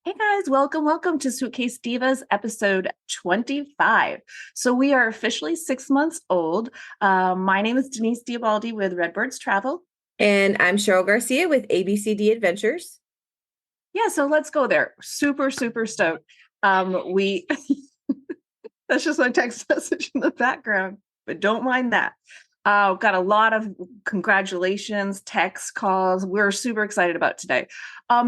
Hey guys, welcome to Suitcase Divas episode 25. So we are officially 6 months old. My name is Denise Diabaldi with Redbirds Travel. And I'm Cheryl Garcia with ABCD Adventures. Yeah, so let's go there. Super stoked. We That's just my text message in the background, but don't mind that. Got a lot of congratulations, texts, calls. We're super excited about today.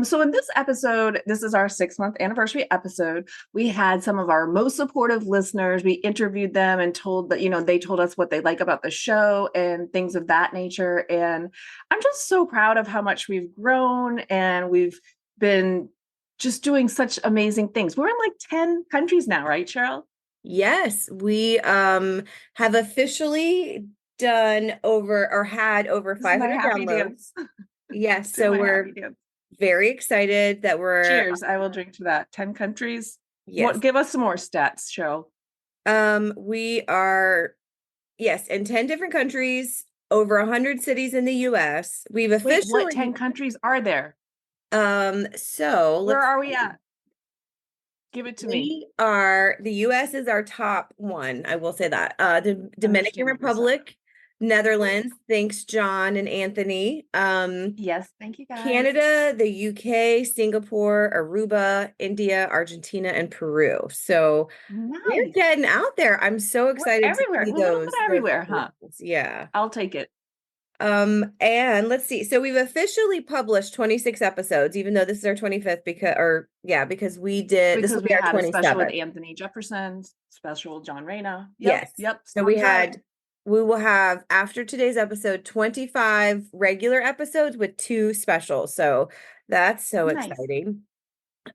So in this episode, this is our 6 month anniversary episode. We had some of our most supportive listeners. We interviewed them and told that, they told us what they like about the show and things of that nature. And I'm just so proud of how much we've grown, and we've been just doing such amazing things. We're in like 10 countries now, right, Cheryl? Yes, we have officially done over or had over This is my 500 happy downloads. dance. Yes, Do so my we're happy dance. very excited that we're Cheers. I will drink to that. 10 countries. yes. What give us some more stats, Cheryl? We are yes, in 10 different countries, over 100 cities in the US. We've Wait, what officially 10 countries are there? so Where let's are we see. at? Give it to me. The US is our top one. I will say that. The Dominican Understandably so. Republic, Netherlands, thanks John and Anthony. Yes, thank you guys. Canada, the UK, Singapore, Aruba, India, Argentina, and Peru. So we're Nice. getting out there. I'm so We're excited to everywhere. see A little bit those everywhere, huh? results. Yeah. I'll take it. And let's see. So we've officially published 26 episodes, even though this is our 25th because this will Because be we our had a special with 27th. Anthony Jefferson, special John Reyna. Yep, Yes. yep. So we Sounds right. will have after today's episode 25 regular episodes with two specials. So that's so Nice. exciting.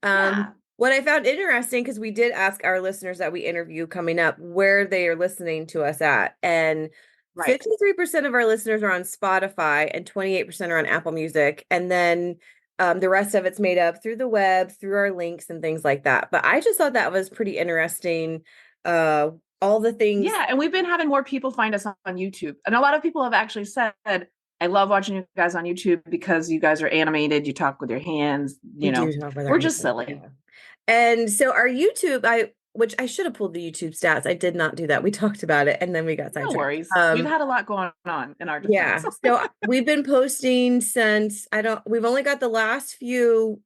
Yeah. What I found interesting, because we did ask our listeners that we interview coming up where they are listening to us at. And Right. 53% of our listeners are on Spotify and 28% are on Apple Music. And then the rest of it's made up through the web, through our links and things like that. But I just thought that was pretty interesting. All the things. Yeah, and we've been having more people find us on YouTube. And a lot of people have actually said, I love watching you guys on YouTube because you guys are animated, you talk with your hands, We do talk with our we're just hands. silly. Yeah. And so our YouTube, which I should have pulled the YouTube stats. I did not do that. We talked about it and then we got No sidetracked. worries. We've had a lot going on in our defense. Yeah. So we've been posting since we've only got the last few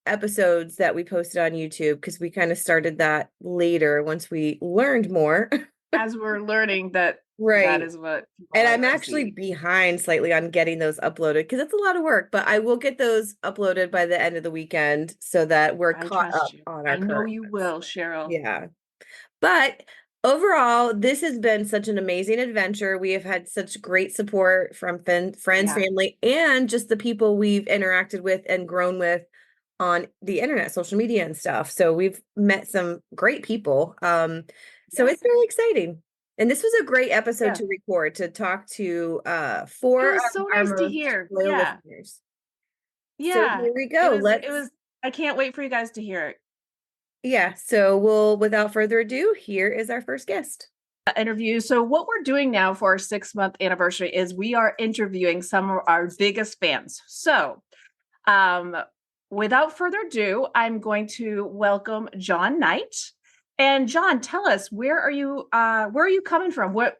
episodes that we posted on YouTube because we kind of started that later once we learned more. As we're learning that Right. is what people And like I'm to actually see. behind slightly on getting those uploaded because it's a lot of work, but I will get those uploaded by the end of the weekend so that we're I caught trust up you. on our I know current you ones. will, Cheryl. Yeah. But overall, this has been such an amazing adventure. We have had such great support from friends, Yeah. family, and just the people we've interacted with and grown with on the internet, social media and stuff. So we've met some great people. So Yeah. it's really exciting. And this was a great episode Yeah. to record to talk to It four was of so our nice to most hear. loyal Yeah. listeners. So Yeah. here we It go. was it was I can't wait for you guys to hear it. So without further ado, here is our first guest. Interview. So what we're doing now for our 6 month anniversary is we are interviewing some of our biggest fans. So um, without further ado, I'm going to welcome John Knight. And John, tell us, where are you coming from? What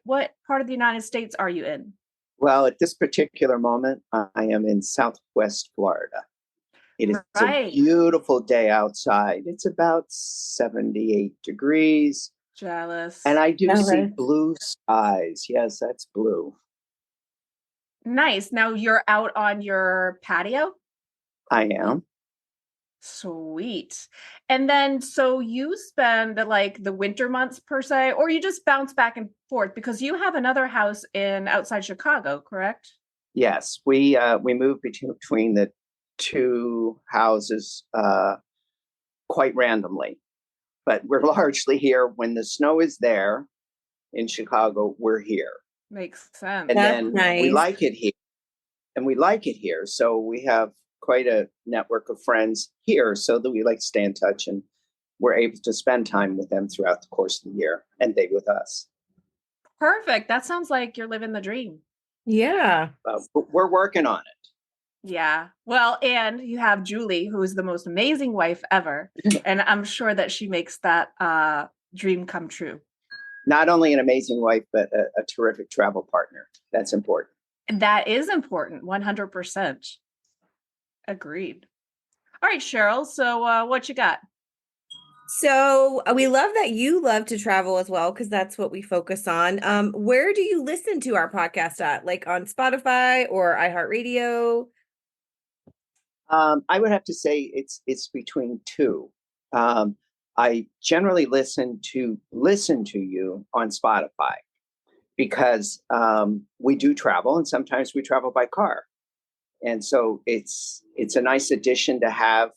part of the United States are you in? Well, at this particular moment, I am in Southwest Florida. It is a Right. beautiful day outside. It's about 78 degrees, Jealous. and I do see Jealous. blue skies. Yes, that's blue. Nice. Now you're out on your patio? I am. Sweet. And then so you spend the winter months per se, or you just bounce back and forth because you have another house in outside Chicago, correct? Yes, we moved between the two houses quite randomly, but we're largely here when the snow is there in Chicago. We're here, Makes sense. and That's then we nice. like it here. And we like it here. So we have quite a network of friends here so that we like to stay in touch, and we're able to spend time with them throughout the course of the year and they with us. Perfect. That sounds like you're living the dream. Yeah. We're working on it. Yeah. Well, and you have Julie, who is the most amazing wife ever. And I'm sure that she makes that dream come true. Not only an amazing wife, but a terrific travel partner. That's important. And that is important. 100%. Agreed. All right, Cheryl. So what you got? So we love that you love to travel as well, because that's what we focus on. Where do you listen to our podcast at? Like on Spotify or iHeartRadio? I would have to say it's between two. I generally listen to you on Spotify because we do travel, and sometimes we travel by car, and so it's a nice addition to have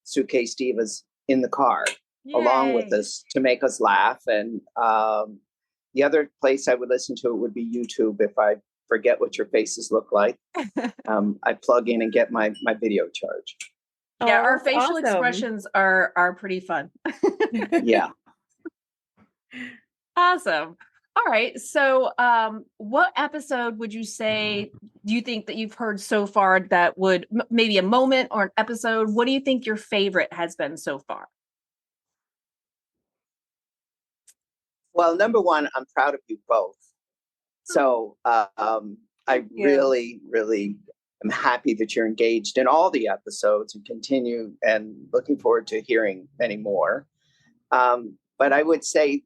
Suitcase Divas in the car along with Yay. us to make us laugh. And the other place I would listen to it would be YouTube if I forget what your faces look like. I plug in and get my video charge. Yeah, our that's facial awesome. expressions are pretty fun. Yeah. Awesome. All right. So what episode would you say do you think that you've heard so far that would maybe a moment or an episode? What do you think your favorite has been so far? Well, number one, I'm proud of you both. So I really, really am happy that you're engaged in all the episodes and continue, and looking forward to hearing many more. But I would say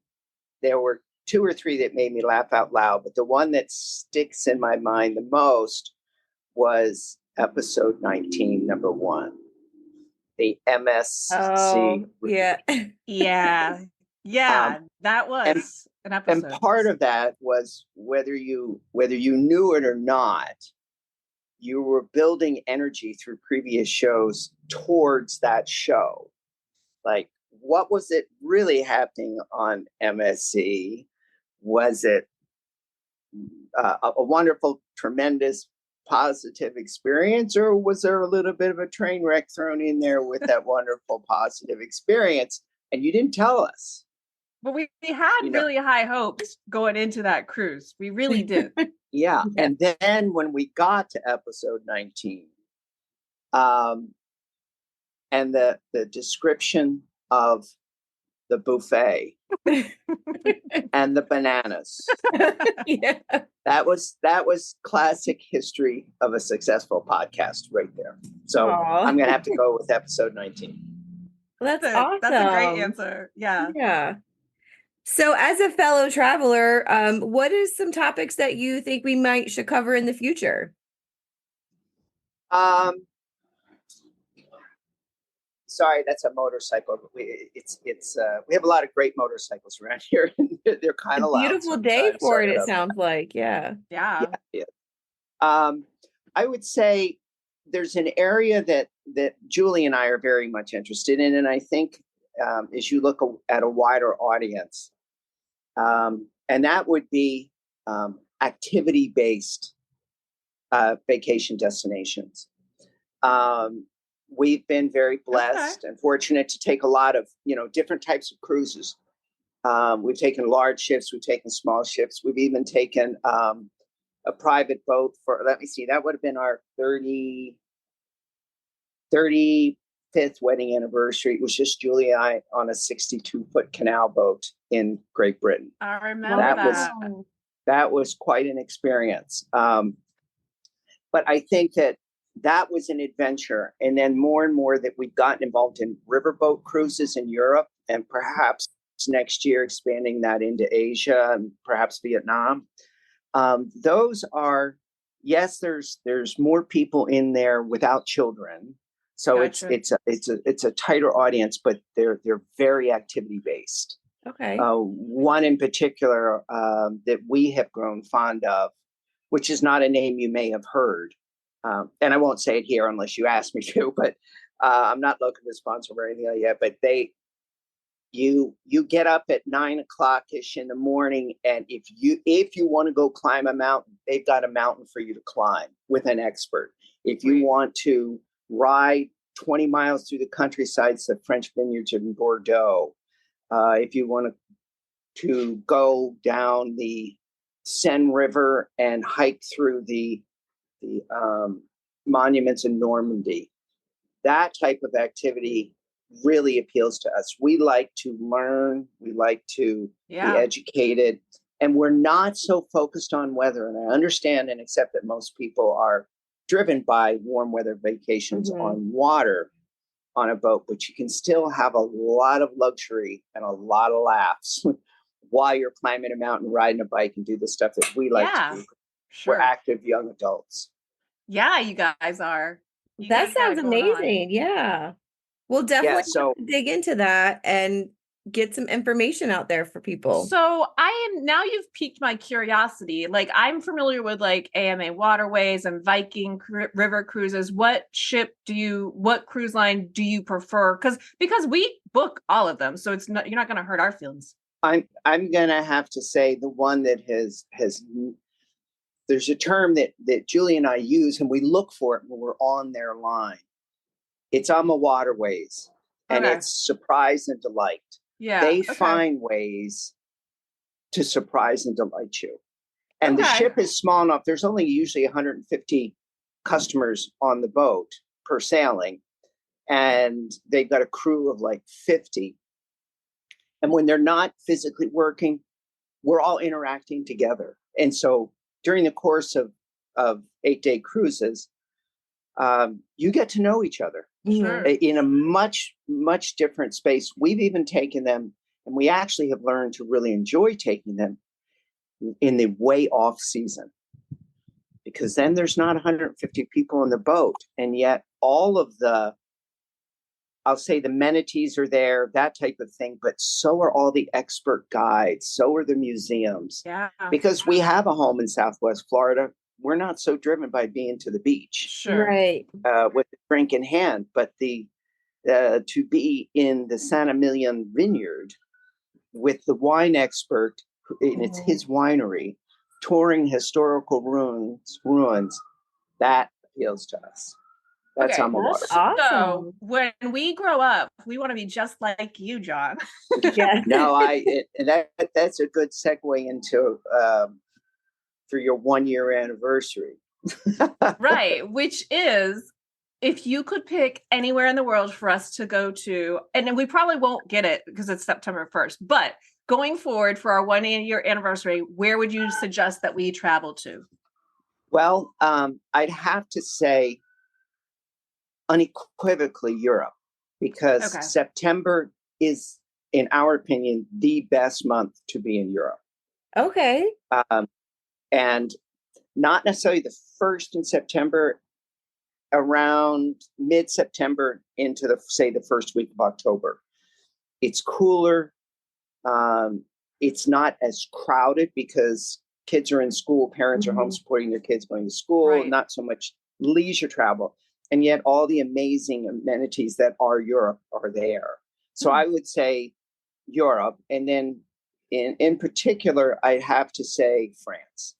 there were two or three that made me laugh out loud, but the one that sticks in my mind the most was episode 19, number one, the MSC. Oh, yeah. Yeah. Yeah, that was an episode. And part of that was whether you knew it or not, you were building energy through previous shows towards that show. Like, what was it really happening on MSC? Was it a wonderful, tremendous, positive experience, or was there a little bit of a train wreck thrown in there with that wonderful, positive experience? And you didn't tell us. But we had really high hopes going into that cruise. We really did. Yeah. And then when we got to episode 19, and the description of the buffet and the bananas. Yeah. That was classic history of a successful podcast right there. So I'm going to have to go with episode 19. That's awesome. That's a great answer. Yeah. Yeah. So as a fellow traveler, what is some topics that you think we should cover in the future? Sorry, that's a motorcycle. But we have a lot of great motorcycles around here. They're kind of loud. Beautiful day for it. It sounds like, yeah. I would say there's an area that Julie and I are very much interested in, and I think as you look at a wider audience, and that would be activity-based vacation destinations. We've been very blessed and fortunate to take a lot of, different types of cruises. We've taken large ships, we've taken small ships, we've even taken a private boat for, let me see, that would have been our 35th wedding anniversary. It was just Julie and I on a 62-foot canal boat in Great Britain. I remember that. That was quite an experience. But I think that was an adventure. And then more and more that we've gotten involved in riverboat cruises in Europe, and perhaps next year expanding that into Asia and perhaps Vietnam. Those are, yes, there's more people in there without children. So Gotcha. it's a tighter audience, but they're very activity based. Okay. One in particular that we have grown fond of, which is not a name you may have heard. And I won't say it here unless you ask me to, but I'm not looking to sponsor or anything like that. But you get up at 9 o'clock ish in the morning, and if you want to go climb a mountain, they've got a mountain for you to climb with an expert. If you want to ride 20 miles through the countryside, the French vineyards in Bordeaux, if you want to go down the Seine River and hike through the monuments in Normandy. That type of activity really appeals to us. We like to learn. We like to be educated. And we're not so focused on weather. And I understand and accept that most people are driven by warm weather vacations on water on a boat, but you can still have a lot of luxury and a lot of laughs while you're climbing a mountain, riding a bike, and do the stuff that we like to do. Sure. We're active young adults. Yeah, you guys are. That sounds amazing. Yeah. We'll definitely have to dig into that and get some information out there for people. So now you've piqued my curiosity. Like, I'm familiar with like AMA waterways and Viking river cruises. What cruise line do you prefer? Because we book all of them. So you're not going to hurt our feelings. I'm going to have to say the one that has there's a term that Julie and I use, and we look for it when we're on their line. It's on the waterways, and it's surprise and delight. Yeah, they find ways to surprise and delight you. And the ship is small enough. There's only usually 150 customers on the boat per sailing, and they've got a crew of like 50. And when they're not physically working, we're all interacting together. And so during the course of 8-day cruises, you get to know each other in a much, much different space. We've even taken them, and we actually have learned to really enjoy taking them in the way off season, because then there's not 150 people in the boat. And yet all of the, I'll say, the amenities are there, that type of thing, but so are all the expert guides. So are the museums. Yeah. Because we have a home in Southwest Florida. We're not so driven by being to the beach. Sure. Right. With a drink in hand, but to be in the Santa Emilion vineyard with the wine expert, and it's his winery, touring historical ruins, that appeals to us. That's on the water. Awesome. So when we grow up, we want to be just like you, John. Yeah. No, that's a good segue into for your 1-year anniversary. Right, which is, if you could pick anywhere in the world for us to go to, and then we probably won't get it because it's September 1st, but going forward for our 1-year anniversary, where would you suggest that we travel to? Well, I'd have to say unequivocally Europe, because September is, in our opinion, the best month to be in Europe. Okay. And not necessarily the first in September, around mid-September into the first week of October. It's cooler. It's not as crowded because kids are in school, parents are home supporting their kids going to school, not so much leisure travel. And yet all the amazing amenities that are Europe are there. So I would say Europe. And then in particular, I have to say France.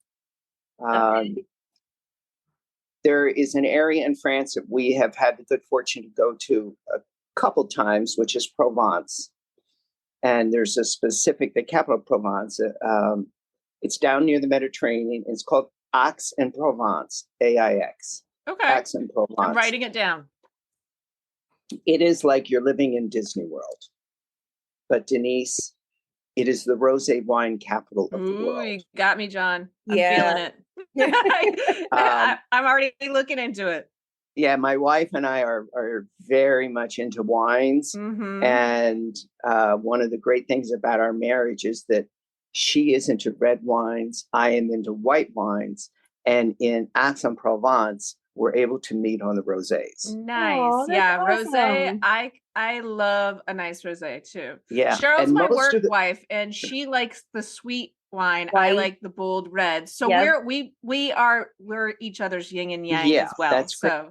There is an area in France that we have had the good fortune to go to a couple times, which is Provence. And there's a specific, the capital of Provence. It's down near the Mediterranean. It's called Aix-en-Provence, AIX. Okay. Aix-en-Provence. I'm writing it down. It is like you're living in Disney World. But Denise, it is the rosé wine capital of the world. You got me, John. I'm feeling it. I'm already looking into it. Yeah, my wife and I are very much into wines. And one of the great things about our marriage is that she is into red wines. I am into white wines. And in Aix-en-Provence, we're able to meet on the rosés. Nice. Awesome. Rosé. I love a nice rosé too. Yeah. Cheryl's my work wife, and she likes the sweet wine. I like the bold red. So we're each other's yin and yang as well. That's great.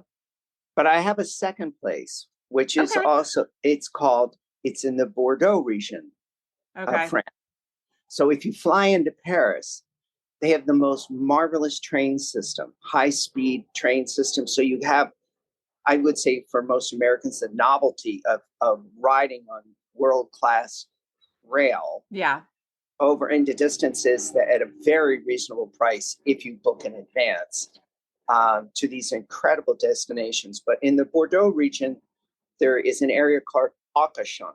But I have a second place, which is also, it's in the Bordeaux region of France. So if you fly into Paris, they have the most marvelous train system, high-speed train system. So you have, I would say for most Americans, the novelty of riding on world-class rail over into distances that at a very reasonable price if you book in advance. to these incredible destinations. But in the Bordeaux region, there is an area called Arcachon.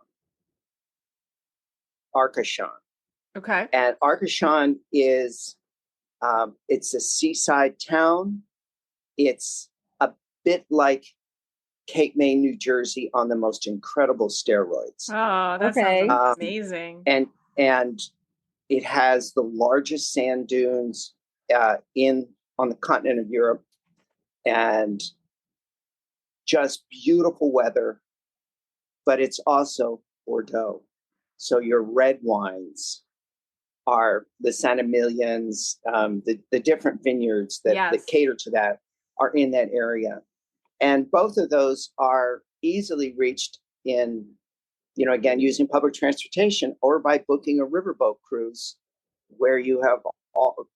Arcachon. Okay. And Arcachon is, it's a seaside town. It's a bit like Cape May, New Jersey on the most incredible steroids. Oh, that Okay. sounds amazing. And it has the largest sand dunes on the continent of Europe, and just beautiful weather. But it's also Bordeaux. So your red wines are the Saint-Emilions, the different vineyards that cater to that are in that area. And both of those are easily reached in, again, using public transportation or by booking a riverboat cruise where you have all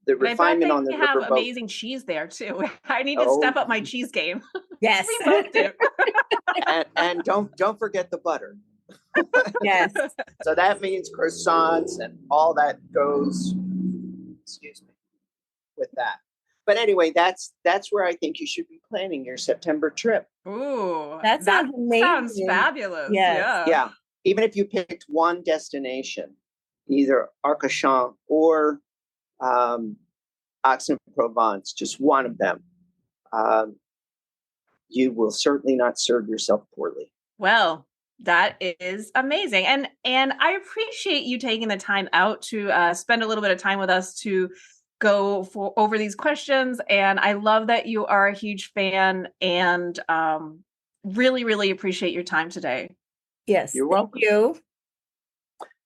the refinement on the riverboat. They have amazing cheese there too. I need to step up my cheese game. Yes. We both do. and don't forget the butter. Yes. So that means croissants and all that goes, with that. But anyway, that's where I think you should be planning your September trip. Ooh, that sounds amazing. Sounds fabulous. Yes. Yeah. Even if you picked one destination, either Arcachon or Aix-en-Provence, just one of them, you will certainly not serve yourself poorly. Well, that is amazing. And I appreciate you taking the time out to spend a little bit of time with us to go over these questions. And I love that you are a huge fan, and really, really appreciate your time today. Yes. You're welcome. Thank you.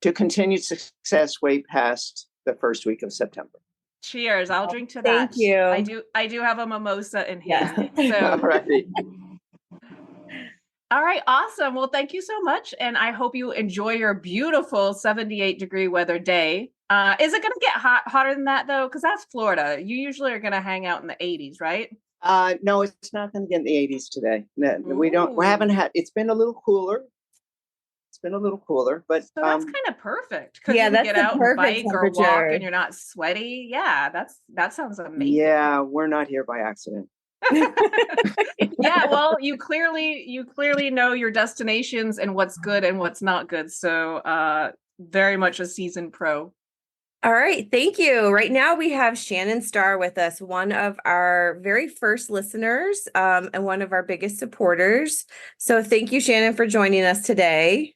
To continued success way past the first week of September. Cheers. I'll drink to that. Thank you. I do have a mimosa in hand. Yeah. So All right. All right, awesome. Well, thank you so much. And I hope you enjoy your beautiful 78-degree weather day. Is it going to get hotter than that, though? Because that's Florida. You usually are going to hang out in the 80s, right? No, it's not going to get in the 80s today. No, we haven't had, it's been a little cooler. But so that's kind of perfect. Yeah, you that's get the out and perfect bike or walk temperature. and you're not sweaty. Yeah, that sounds amazing. Yeah, we're not here by accident. Yeah, well, you clearly know your destinations and what's good and what's not good. So very much a seasoned pro. All right. Thank you. Right now we have Shannon Starr with us, one of our very first listeners, and one of our biggest supporters. So thank you, Shannon, for joining us today.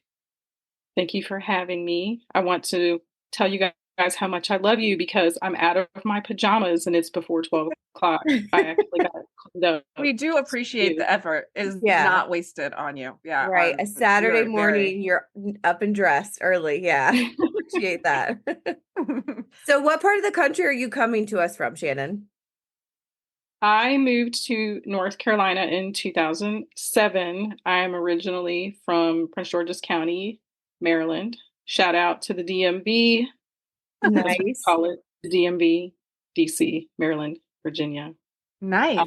Thank you for having me. I want to tell you guys how much I love you because I'm out of my pajamas and it's before 12 o'clock. I actually got cleaned up. We do appreciate the effort. It is not wasted on you. Yeah. Right. A Saturday morning, you're up and dressed early. Yeah. Appreciate that. So what part of the country are you coming to us from, Shannon? I moved to North Carolina in 2007. I am originally from Prince George's County, Maryland. Shout out to the DMV. Nice. Call it the DMV, DC, Maryland, Virginia. Nice.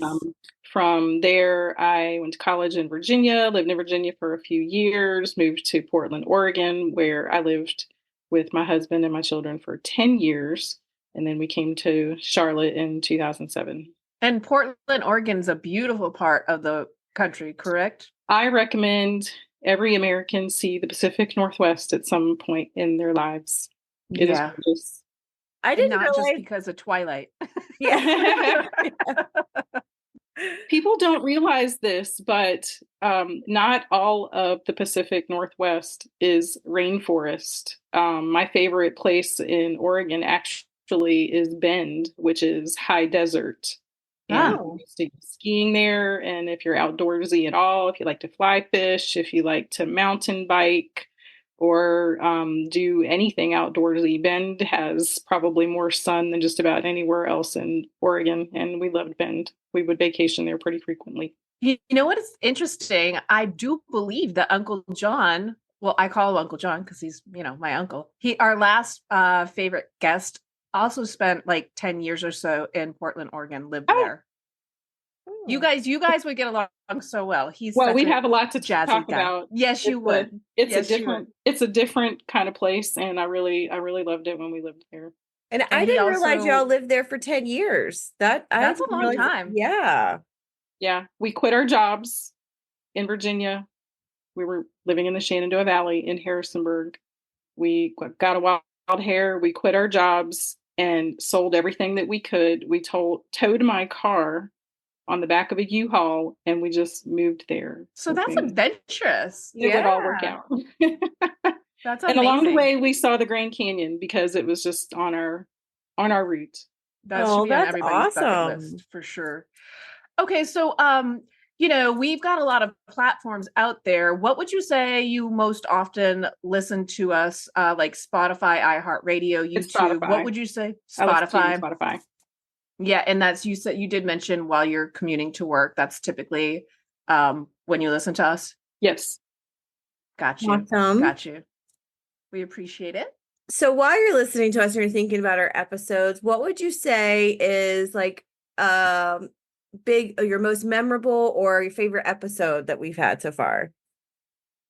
From there, I went to college in Virginia, lived in Virginia for a few years, moved to Portland, Oregon, where I lived with my husband and my children for 10 years. And then we came to Charlotte in 2007. And Portland, Oregon is a beautiful part of the country, correct? I recommend every American see the Pacific Northwest at some point in their lives. It is gorgeous. I didn't realize just because of Twilight. Yeah. People don't realize this, but not all of the Pacific Northwest is rainforest. My favorite place in Oregon actually is Bend, which is high desert. And I used to go skiing there. And if you're outdoorsy at all, if you like to fly fish, if you like to mountain bike or do anything outdoorsy, Bend has probably more sun than just about anywhere else in Oregon. And we loved Bend. We would vacation there pretty frequently. You know what is interesting? I do believe that Uncle John, well, I call him Uncle John because he's, my uncle. Our last favorite guest also spent like 10 years or so in Portland, Oregon, lived there. You guys would get along so well. We'd have a lot to talk about. Yes, you would. It's a different kind of place, and I really loved it when we lived there. And I And he didn't realize y'all also, lived there for 10 years. That I that's a didn't long realize. time. Yeah. Yeah, we quit our jobs in Virginia. We were living in the Shenandoah Valley in Harrisonburg. We got a wild hair. We quit our jobs and sold everything that we could. We towed my car on the back of a U-Haul, and we just moved there. So that's adventurous. It would all work Yeah. out. That's And along the amazing. way, we saw the Grand Canyon because it was just on our route. That should Oh, be on that's everybody's bucket awesome. list for sure. Okay, so we've got a lot of platforms out there. What would you say you most often listen to us, like Spotify, iHeartRadio, It's YouTube? What Spotify. would you say? I listen to Spotify. Spotify. Yeah, and that's you said you did mention while you're commuting to work. That's typically when you listen to us. Yes. Got you. Awesome. Got you. We appreciate it. So while you're listening to us and you're thinking about our episodes, what would you say is like your most memorable or your favorite episode that we've had so far?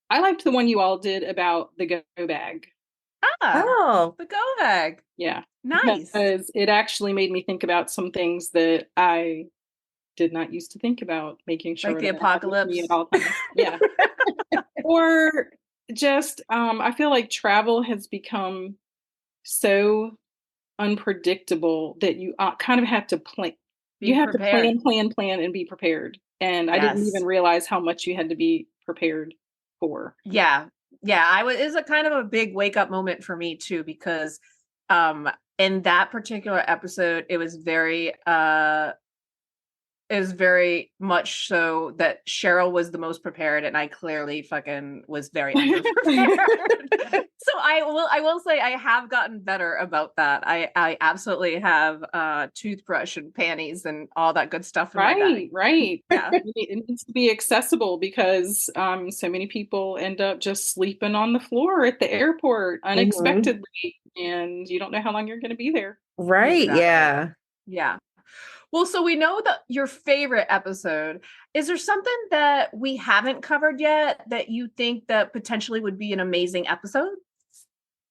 I liked the one you all did about the go bag. Oh, The go bag. Yeah. Nice. Because it actually made me think about some things that I did not used to think about, making sure Like the that I had with me apocalypse. at all times. Yeah. Or just I feel like travel has become so unpredictable that you kind of have to plan. You have to plan, and be prepared. And I didn't even Yes. realize how much you had to be prepared for. Yeah. Yeah. It was a kind of a big wake up moment for me too, because in that particular episode, it was very much so that Cheryl was the most prepared and I clearly fucking was very underprepared. So I will say I have gotten better about that. I absolutely have toothbrush and panties and all that good stuff in my bag. Right. Yeah. It needs to be accessible because so many people end up just sleeping on the floor at the airport unexpectedly, and you don't know how long you're going to be there. right. Exactly. Yeah. Yeah. Well, so we know that your favorite episode. Is there something that we haven't covered yet that you think that potentially would be an amazing episode?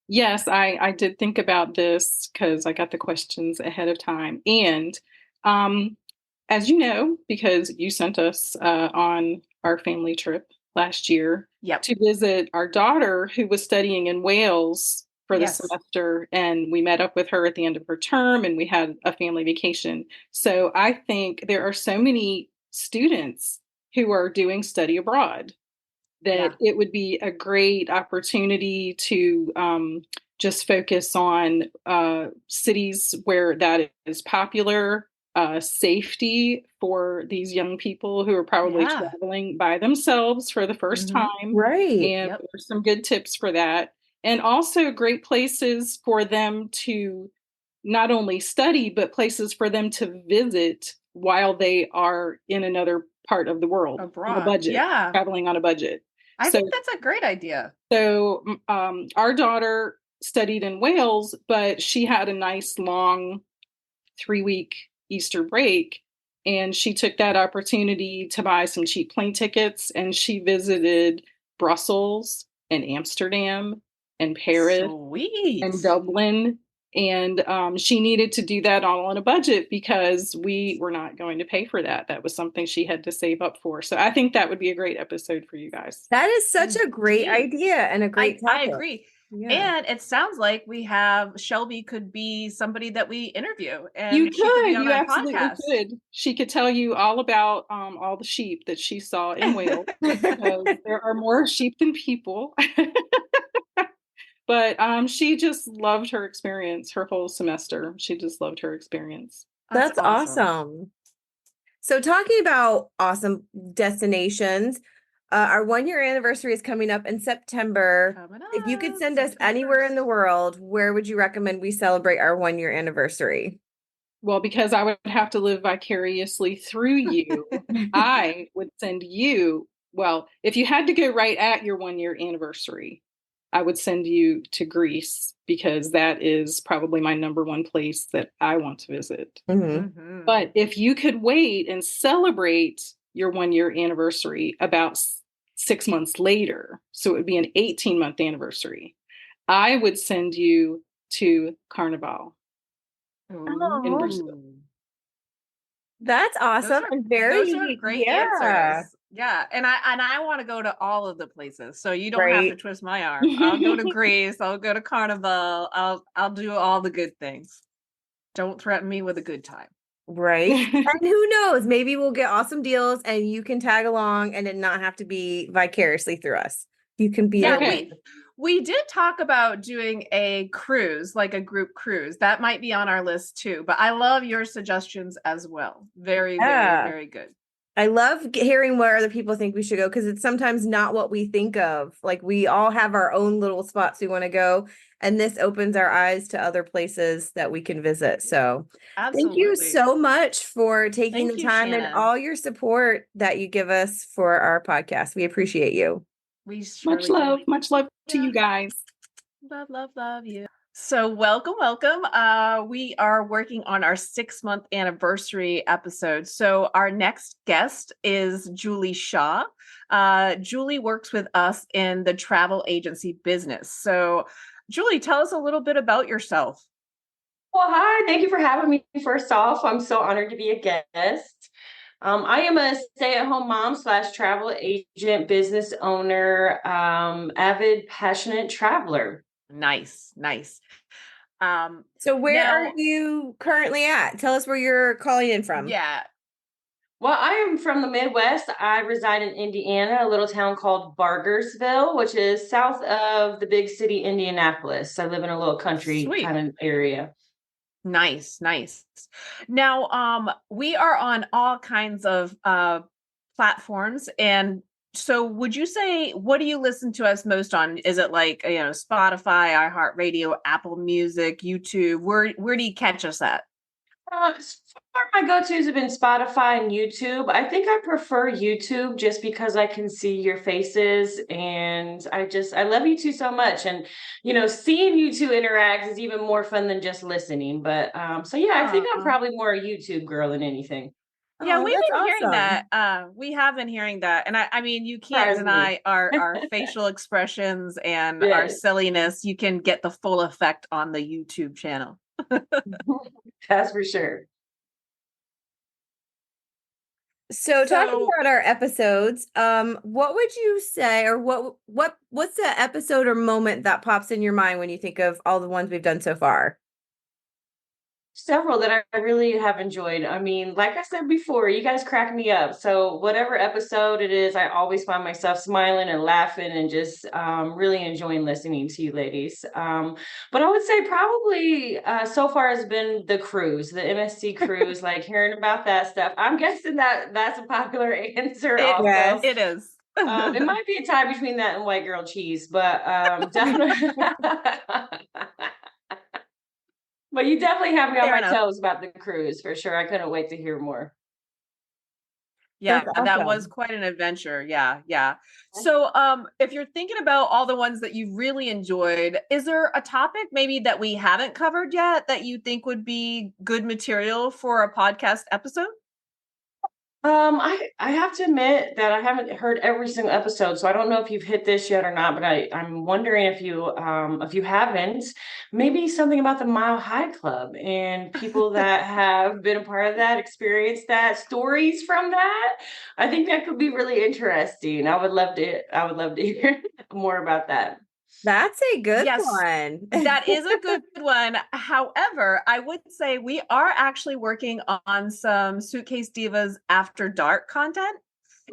Yes, I did think about this because I got the questions ahead of time. And as you know, because you sent us on our family trip last year to visit our daughter who was studying in Wales for the semester, and we met up with her at the end of her term and we had a family vacation. So I think there are so many students who are doing study abroad that it would be a great opportunity to just focus on cities where that is popular, safety for these young people who are probably traveling by themselves for the first time. Right. And there's some good tips for that. And also great places for them to not only study, but places for them to visit while they are in another part of the world on a budget, traveling on a budget. I think that's a great idea. So our daughter studied in Wales, but she had a nice long 3-week Easter break. And she took that opportunity to buy some cheap plane tickets. And she visited Brussels and Amsterdam and Paris and Dublin. And she needed to do that all on a budget because we were not going to pay for that. That was something she had to save up for. So I think that would be a great episode for you guys. That is such a great idea and a great topic. I agree. Yeah. And it sounds like we have Shelby could be somebody that we interview. And you could, you absolutely could. She could tell you all about all the sheep that she saw in Wales. Because there are more sheep than people. But she just loved her experience her whole semester. She just loved her experience. That's awesome. So talking about awesome destinations, our 1-year anniversary is coming up in September. If you could send us anywhere in the world, where would you recommend we celebrate our 1-year anniversary? Well, because I would have to live vicariously through you, I would send you, well, if you had to go right at your 1-year anniversary, I would send you to Greece because that is probably my number one place that I want to visit. But if you could wait and celebrate your 1-year anniversary about 6 months later, so it would be an 18-month anniversary, I would send you to Carnival in Brazil. Ooh. That's awesome and very Those are great answers. Yeah. And I want to go to all of the places. So you don't have to Right. twist my arm. I'll go to Greece. I'll go to Carnival. I'll do all the good things. Don't threaten me with a good time. Right. And who knows? Maybe we'll get awesome deals and you can tag along and it not have to be vicariously through us. You can be Yeah, Okay. we did talk about doing a cruise, like a group cruise. That might be on our list too. But I love your suggestions as well. Very, Yeah. very good. I love hearing where other people think we should go because it's sometimes not what we think of. Like we all have our own little spots we want to go, and this opens our eyes to other places that we can visit. So, thank you Absolutely. so much for taking Thank the you, time and Shannon. all your support that you give us for our podcast. We appreciate you. We surely do. Much love to Yeah. you guys. Love you. So welcome. We are working on our 6-month anniversary episode. So our next guest is Julie Shaw. Julie works with us in the travel agency business. So Julie, tell us a little bit about yourself. Well, hi. Thank you for having me. First off, I'm so honored to be a guest. I am a stay-at-home mom / travel agent, business owner, avid, passionate traveler. Nice. So, where Now, are you currently at? Tell us where you're calling in from. yeah. Well, I am from the Midwest. I reside in Indiana, a little town called Bargersville, which is south of the big city, Indianapolis. I live in a little country Sweet. kind of area. Nice. Now, we are on all kinds of platforms, and so would you say, what do you listen to us most on? Is it like, Spotify, iHeartRadio, Apple Music, YouTube? Where do you catch us at? So far, my go-tos have been Spotify and YouTube. I think I prefer YouTube just because I can see your faces, and I love you two so much. And seeing you two interact is even more fun than just listening. But so yeah, I think I'm Aw. probably more a YouTube girl than anything. Yeah, Oh, we've that's been hearing awesome. that. We have been hearing that. And I mean, you can't Surprise me. deny our facial expressions and our Yes, silliness. You can get the full effect on the YouTube channel. that's for sure. So talking So about our episodes, what would you say, or what's the episode or moment that pops in your mind when you think of all the ones we've done so far? Several that I really have enjoyed. I mean, like I said before, you guys crack me up. So whatever episode it is, I always find myself smiling and laughing and just really enjoying listening to you ladies. But I would say probably so far has been the cruise, the MSC cruise, like hearing about that stuff. I'm guessing that that's a popular answer Yes. also. it is. It might be a tie between that and white girl cheese, but definitely. But you definitely have me on Fair my enough. toes about the cruise for sure. I couldn't wait to hear more. Yeah, That's that was awesome. quite an adventure. Yeah. So, if you're thinking about all the ones that you really enjoyed, is there a topic maybe that we haven't covered yet that you think would be good material for a podcast episode? I have to admit that I haven't heard every single episode, so I don't know if you've hit this yet or not, but I'm wondering if you haven't, maybe something about the Mile High Club and people that have been a part of that, experienced that, stories from that. I think that could be really interesting. I would love to hear more about that. That's a good Yes, one. that is a good one. However, I would say we are actually working on some Suitcase Divas After Dark content,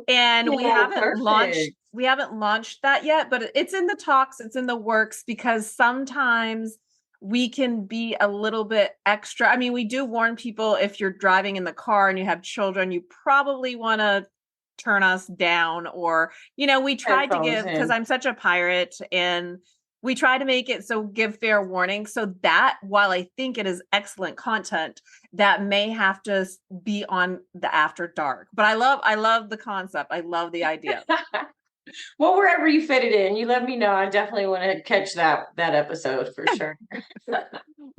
and Oh, perfect. we haven't launched that yet, but it's in the talks, it's in the works, because sometimes we can be a little bit extra. I mean, we do warn people, if you're driving in the car and you have children, you probably want to turn us down, or we tried to Headphones give, because in. I'm such a pirate, and we try to make it so give fair warning, so that while I think it is excellent content, that may have to be on the After Dark. But I love the concept. I love the idea. Well, wherever you fit it in, you let me know. I definitely want to catch that episode for sure.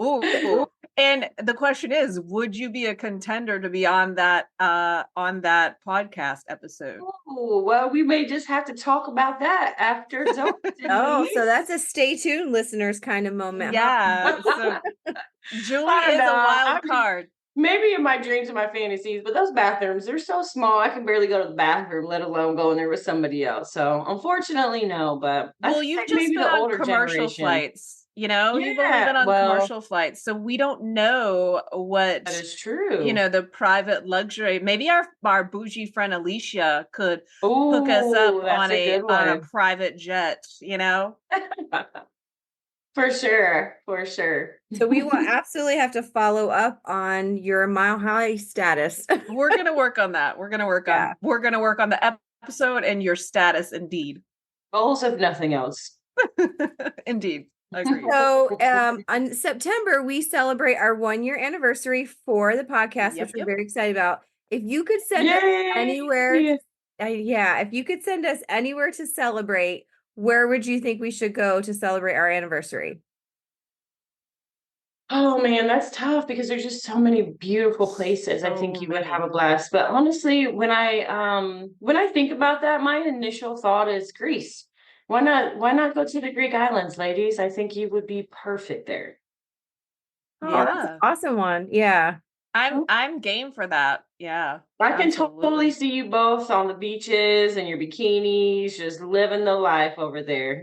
Ooh. And the question is, would you be a contender to be on that podcast episode? Oh, well, we may just have to talk about that after it's over. Oh, so Denise. that's a stay tuned listeners kind of moment. Huh? Yeah. So Julie I don't is a know. wild card. Maybe in my dreams and my fantasies, but those bathrooms, they're so small. I can barely go to the bathroom, let alone go in there with somebody else. So unfortunately, no, but I Well, think you've just maybe been the on older commercial generation. flights, you've only Yeah, been on well, commercial flights. So we don't know what, that is true. the private luxury. Maybe our bougie friend Alicia could hook us up Oh, that's on a good on a one. private jet, For sure, for sure. So we will absolutely have to follow up on your Mile High status. We're gonna work on that. We're gonna work Yeah. on the episode and your status, indeed. Goals if nothing else. Indeed. Agreed. So on September, we celebrate our 1-year anniversary for the podcast, Yep, which we're yep. very excited about. If you could send us Yay! anywhere, if you could send us anywhere to celebrate, where would you think we should go to celebrate our anniversary? Oh man, that's tough because there's just so many beautiful places. I think So you would have many. a blast. But honestly, when I think about that, my initial thought is Greece. Why not go to the Greek islands, ladies? I think you would be perfect there. Oh, that's an Yeah. awesome one. Yeah. I'm game for that. Yeah. I can absolutely. totally see you both on the beaches in your bikinis, just living the life over there,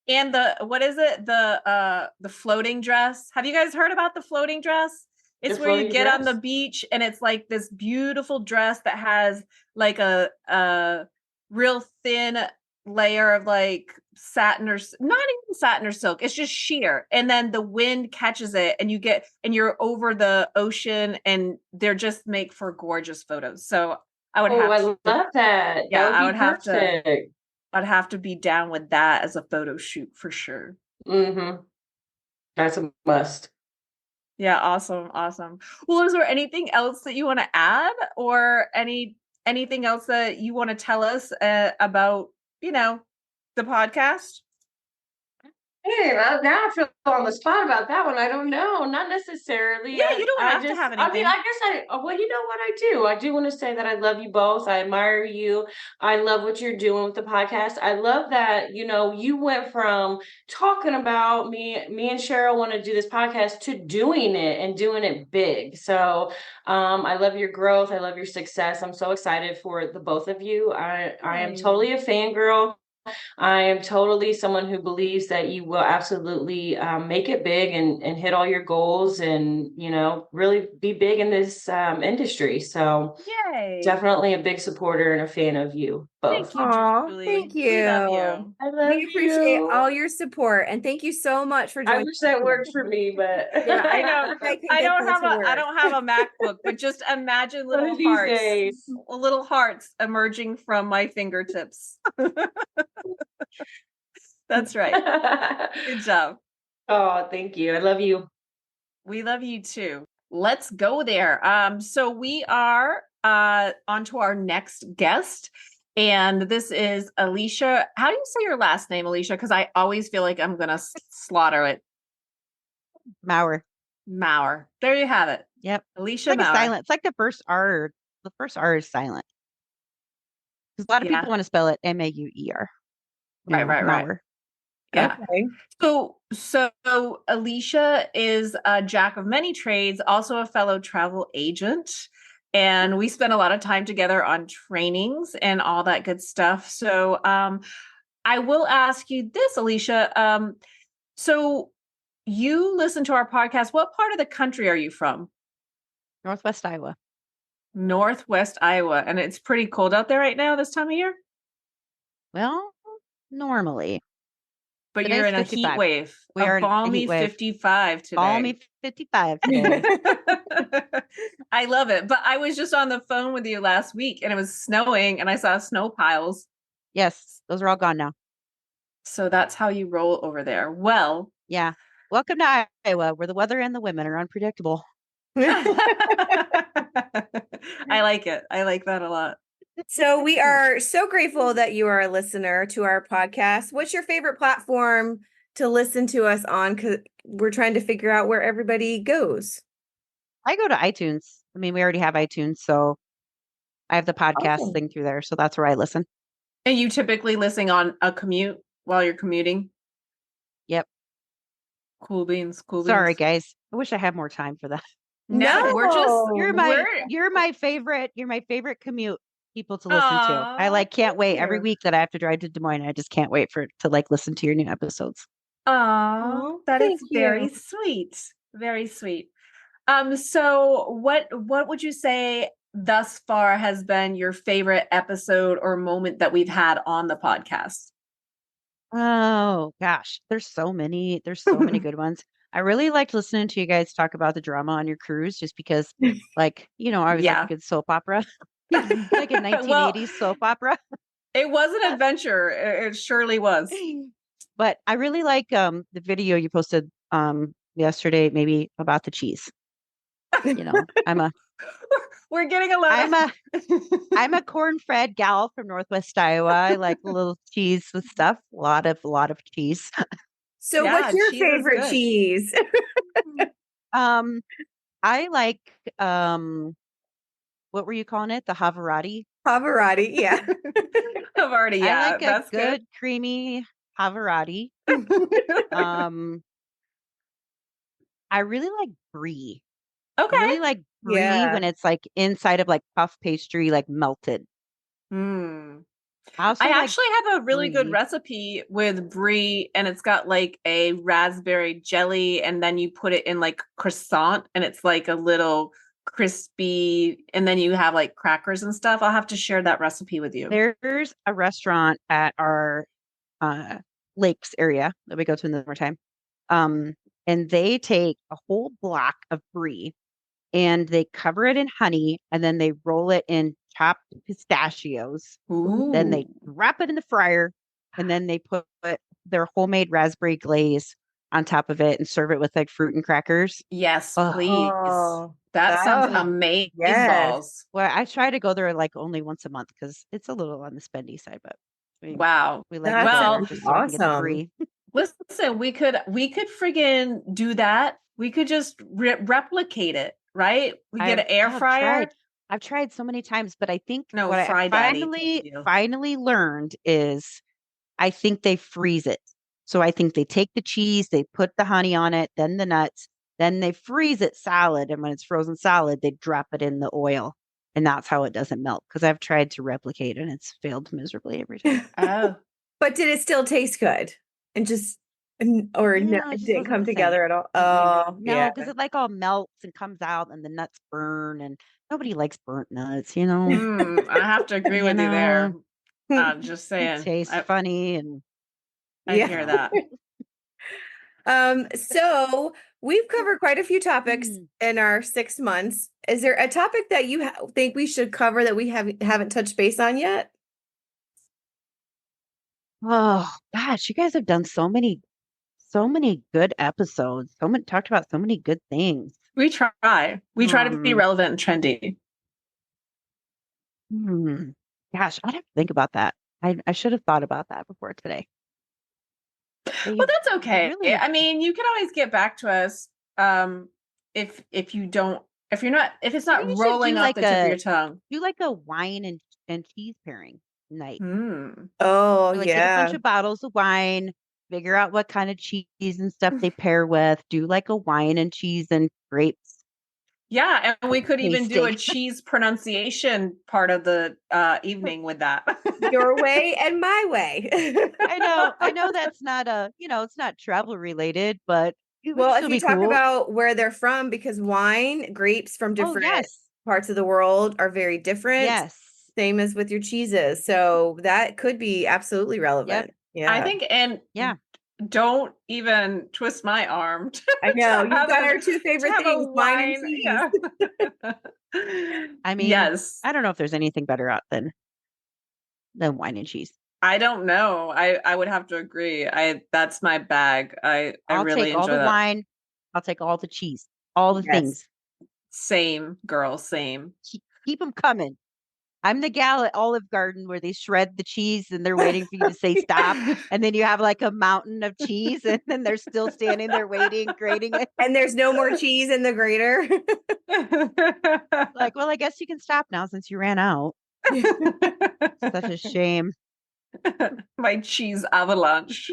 And what is it? The floating dress. Have you guys heard about the floating dress? It's The where you floating get on the dress? beach and it's like this beautiful dress that has like a real thin layer of like satin or not even satin or silk. It's just sheer. And then the wind catches it and you're over the ocean and they're just make for gorgeous photos. So I would Oh, I have love to, that. yeah, That I would would be have to perfect. I'd have to be down with that as a photo shoot for sure. Mm-hmm. That's a must. Yeah, awesome. Well, is there anything else that you want to add or anything else that you want to tell us about, the podcast? Hey, now I feel on the spot about that one. I don't know. Not necessarily. Yeah, you don't have to have anything. I guess well, you know what I do? I do want to say that I love you both. I admire you. I love what you're doing with the podcast. I love that, you went from talking about me and Cheryl want to do this podcast to doing it and doing it big. So, I love your growth. I love your success. I'm so excited for the both of you. I am totally a fangirl. I am totally someone who believes that you will absolutely make it big and hit all your goals and, really be big in this industry. So Yay. definitely a big supporter and a fan of you both. Thank you, Aw, Julie. thank We love you. you. I love We appreciate you. all your support and thank you so much for I joining. wish that worked for me, but Yeah, I know. I can I get don't that have to I work. don't have a MacBook, but just imagine one little of these hearts, days. little hearts emerging from my fingertips. That's right. Good job. Oh, thank you. I love you. We love you too. Let's go there. So we are on to our next guest. And this is Alicia. How do you say your last name, Alicia? Because I always feel like I'm gonna slaughter it. Maurer. Maurer. There you have it. Yep. Alicia It's like Maurer. a silent. It's like the first R. The first R is silent. Because a lot of Yeah. people want to spell it Mauer. Right. Maurer. Yeah. Okay. So Alicia is a jack of many trades, also a fellow travel agent. And we spend a lot of time together on trainings and all that good stuff. So I will ask you this, Alicia. So you listen to our podcast. What part of the country are you from? Northwest Iowa. Northwest Iowa. And it's pretty cold out there right now this time of year? Well, normally. But Today's you're in a 55. heat wave. We are A in a balmy heat wave. 55 today. Balmy 55 today. I love it. But I was just on the phone with you last week and it was snowing and I saw snow piles. Yes, those are all gone now. So that's how you roll over there. Well, Yeah. Welcome to Iowa, where the weather and the women are unpredictable. I like it. I like that a lot. So we are so grateful that you are a listener to our podcast. What's your favorite platform to listen to us on? Because we're trying to figure out where everybody goes. I go to iTunes. I mean, we already have iTunes, so I have the podcast Awesome. thing through there. So that's where I listen. And you typically listen on a commute while you're commuting? Yep. Cool beans. Cool Sorry, beans. guys. I wish I had more time for that. No, we're just You're we're my favorite commute people to listen to. I like can't wait every week that I have to drive to Des Moines. I just can't wait to like listen to your new episodes. Oh, that is thank very you. sweet. Very sweet. So what would you say thus far has been your favorite episode or moment that we've had on the podcast? Oh gosh, there's so many. There's so many good ones. I really liked listening to you guys talk about the drama on your cruise, just because, like, I always like a Yeah. good soap opera, like a Well, 1980s soap opera. it was an adventure. It surely was. But I really like the video you posted yesterday, maybe about the cheese. We're getting a lot I'm a corn-fed gal from Northwest Iowa. I like a little cheese with stuff. A lot of cheese. So Yeah, what's your cheese is favorite good. cheese? I like what were you calling it? The Havarti. Pavarotti, yeah. I've already, I like a that's good creamy Havarti. I really like brie. I Okay. really like brie Yeah. when it's like inside of like puff pastry, like melted. Mm. I also I like actually have a really good brie. recipe with brie, and it's got like a raspberry jelly, and then you put it in like croissant, and it's like a little crispy, and then you have like crackers and stuff. I'll have to share that recipe with you. There's a restaurant at our lakes area that we go to in the summertime. And they take a whole block of brie and they cover it in honey and then they roll it in chopped pistachios. Then they Ooh. wrap it in the fryer and then they put their homemade raspberry glaze on top of it and serve it with like fruit and crackers. Yes, Oh, please. Oh, That sounds that's amazing yes. balls. well, I try to go there like only once a month because it's a little on the spendy side, but Wow. we like to That go there Well, sounds just so we can get the awesome. brie. listen, we could friggin' do that. We could just replicate it, right? We get an air fryer. I've tried so many times, but I think No, what I fry daddy. Thank you. finally learned is I think they freeze it. So I think they take the cheese, they put the honey on it, then the nuts, then they freeze it solid. And when it's frozen solid, they drop it in the oil. And that's how it doesn't melt. Because I've tried to replicate and it's failed miserably every time. Oh, But did it still taste good? And just or no, Yeah, it it just didn't wasn't come the same. together at all. Oh, No, yeah. because it like all melts and comes out and the nuts burn and nobody likes burnt nuts, I have to agree You with you there. know, Just it saying. tastes funny and I Yeah. hear that. So we've covered quite a few topics in our 6 months. Is there a topic that you think we should cover that we haven't touched base on yet? oh gosh, you guys have done so many good episodes. Talked about so many good things. We try. We try to be relevant and trendy. Gosh, I'd have to think about that. I should have thought about that before today. Well, that's okay. Really, I mean, you can always get back to us if it's not maybe you should rolling do off like the tip of your tongue. do like a wine and cheese pairing night. Oh, Like get a bunch yeah. of bottles of wine, figure out what kind of cheese and stuff they pair with, do like a wine and cheese and grapes. Yeah, and we could even do a tasting. cheese pronunciation part of the evening with that. Your way and my way. I know that's not it's not travel related, but it would Well, if still you be talk cool. about where they're from, because wine, grapes from Oh, different yes. parts of the world are very different. Yes. Same as with your cheeses. So that could be absolutely relevant. Yeah. I think, and Yeah. don't even twist my arm. I know. You've got our two favorite things, wine and cheese. Yeah. I mean, yes. I don't know if there's anything better out than wine and cheese. I don't know. I would have to agree. That's my bag. I really take all enjoy the that. wine. I'll take all the cheese, all the things. Same, girl, same. Keep them coming. I'm the gal at Olive Garden where they shred the cheese and they're waiting for you to say stop. And then you have like a mountain of cheese and then they're still standing there waiting, grating it. And there's no more cheese in the grater. Like, well, I guess you can stop now since you ran out. Such a shame. My cheese avalanche.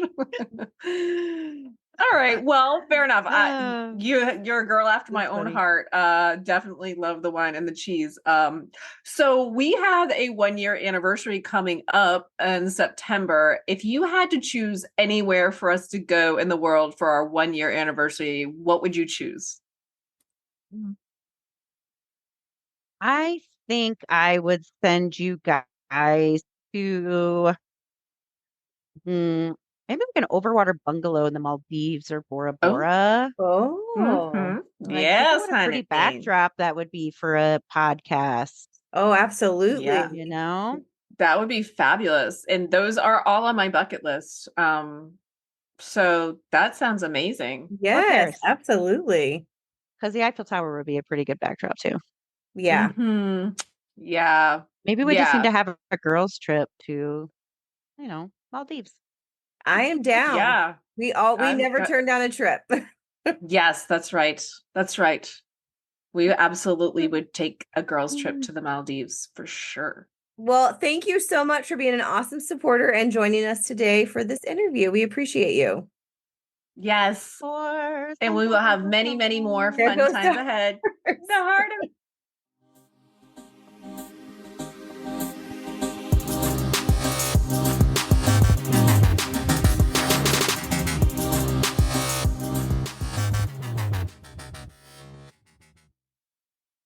All right. Well, fair enough. You're a girl after my That's own funny. heart. Definitely love the wine and the cheese. So we have a 1-year anniversary coming up in September. If you had to choose anywhere for us to go in the world for our 1-year anniversary, what would you choose? I think I would send you guys to maybe like an overwater bungalow in the Maldives or Bora Oh. Bora. Mhm. Like, Yes, what a pretty honey. backdrop that would be for a podcast, Oh, absolutely. Yeah. you know? That would be fabulous. And those are all on my bucket list. So that sounds amazing. Yes, Paris. absolutely. Because the Eiffel Tower would be a pretty good backdrop too. Yeah. Mhm. Yeah. Maybe we just need Yeah. to have a girls' trip to, Maldives. I am down. Yeah. We I've never got- turned down a trip. Yes, that's right. That's right. We absolutely would take a girls' trip to the Maldives for sure. Well, thank you so much for being an awesome supporter and joining us today for this interview. We appreciate you. Yes. And we will have many, many more There fun goes times the ahead. The heart of